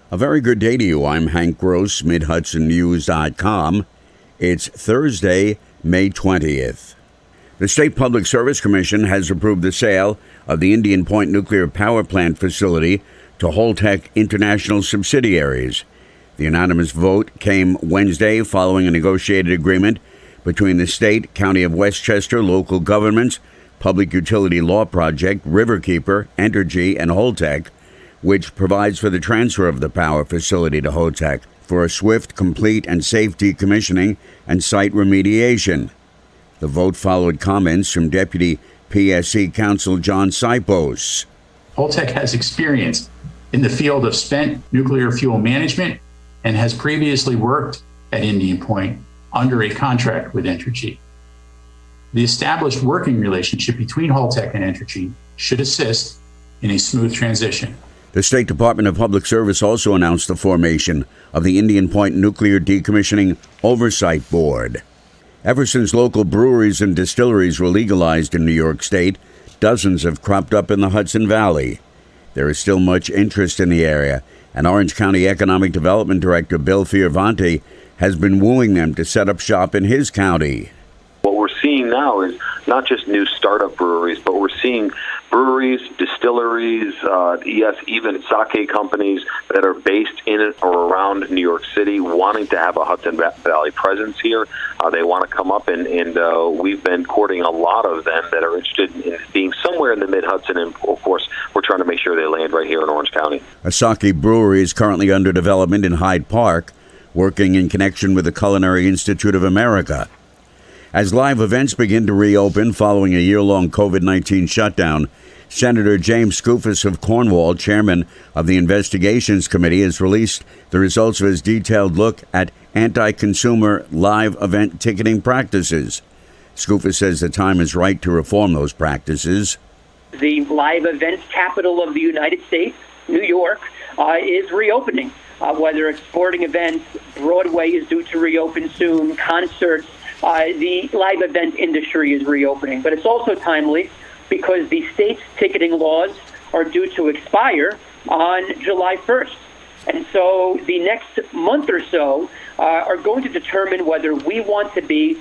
A very good day to you. I'm Hank Gross, Mid-HudsonNews.com. It's Thursday, May 20th. The State Public Service Commission has approved the sale of the Indian Point Nuclear Power Plant facility to Holtec International subsidiaries. The unanimous vote came Wednesday following a negotiated agreement between the state, County of Westchester, local governments, Public Utility Law Project, Riverkeeper, Entergy, and Holtec, which provides for the transfer of the power facility to Holtec for a swift, complete, and safe decommissioning and site remediation. The vote followed comments from Deputy PSC Counsel John Sipos. Holtec has experience in the field of spent nuclear fuel management and has previously worked at Indian Point under a contract with Entergy. The established working relationship between Holtec and Entergy should assist in a smooth transition. The State Department of Public Service also announced the formation of the Indian Point Nuclear Decommissioning Oversight Board. Ever since local breweries and distilleries were legalized in New York State, dozens have cropped up in the Hudson Valley. There is still much interest in the area, and Orange County Economic Development Director Bill Fioravanti has been wooing them to set up shop in his county. What we're seeing now is not just new startup breweries, but we're seeing breweries, distilleries, even sake companies that are based in or around New York City wanting to have a Hudson Valley presence here. They want to come up, and we've been courting a lot of them that are interested in being somewhere in the Mid-Hudson, and of course, we're trying to make sure they land right here in Orange County. A sake brewery is currently under development in Hyde Park, working in connection with the Culinary Institute of America. As live events begin to reopen following a year-long COVID-19 shutdown, Senator James Skoufis of Cornwall, chairman of the Investigations Committee, has released the results of his detailed look at anti-consumer live event ticketing practices. Skoufis says the time is right to reform those practices. The live events capital of the United States, New York, is reopening. Whether it's sporting events, Broadway is due to reopen soon, concerts, the live event industry is reopening. But it's also timely because the state's ticketing laws are due to expire on July 1st. And so the next month or so are going to determine whether we want to be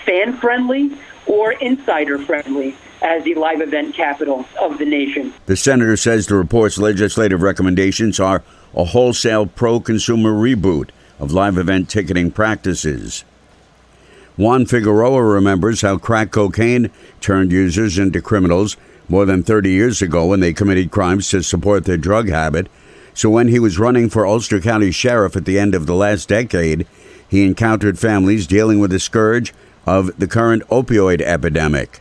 fan-friendly or insider-friendly as the live event capital of the nation. The senator says the report's legislative recommendations are a wholesale pro-consumer reboot of live event ticketing practices. Juan Figueroa remembers how crack cocaine turned users into criminals more than 30 years ago when they committed crimes to support their drug habit. So when he was running for Ulster County Sheriff at the end of the last decade, he encountered families dealing with the scourge of the current opioid epidemic.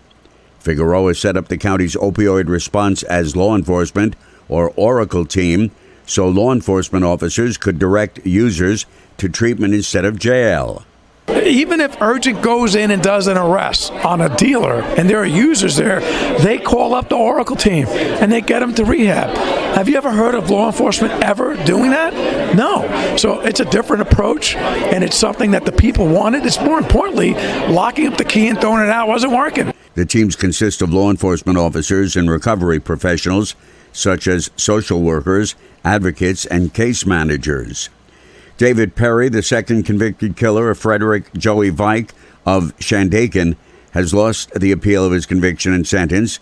Figueroa set up the county's opioid response as law enforcement, or Oracle team, so law enforcement officers could direct users to treatment instead of jail. Even if Urgent goes in and does an arrest on a dealer and there are users there, they call up the Oracle team and they get them to rehab. Have you ever heard of law enforcement ever doing that? No. So it's a different approach, and it's something that the people wanted. It's more importantly, locking up the key and throwing it out wasn't working. The teams consist of law enforcement officers and recovery professionals, such as social workers, advocates, and case managers. David Perry, the second convicted killer of Frederick Joey Vike of Shandaken, has lost the appeal of his conviction and sentence.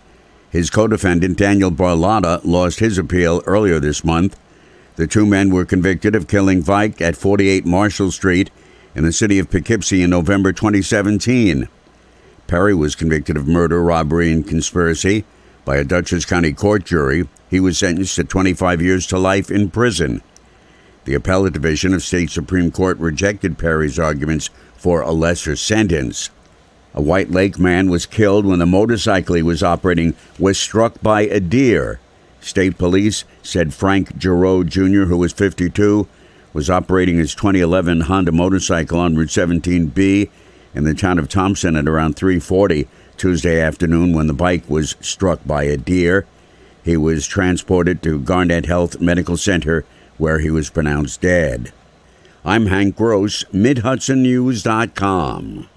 His co-defendant, Daniel Barlotta, lost his appeal earlier this month. The two men were convicted of killing Vike at 48 Marshall Street in the city of Poughkeepsie in November 2017. Perry was convicted of murder, robbery, and conspiracy by a Dutchess County court jury. He was sentenced to 25 years to life in prison. The Appellate Division of State Supreme Court rejected Perry's arguments for a lesser sentence. A White Lake man was killed when the motorcycle he was operating was struck by a deer. State police said Frank Giroux Jr., who was 52, was operating his 2011 Honda motorcycle on Route 17B in the town of Thompson at around 3:40 Tuesday afternoon when the bike was struck by a deer. He was transported to Garnett Health Medical Center, where he was pronounced dead. I'm Hank Gross, MidHudsonNews.com.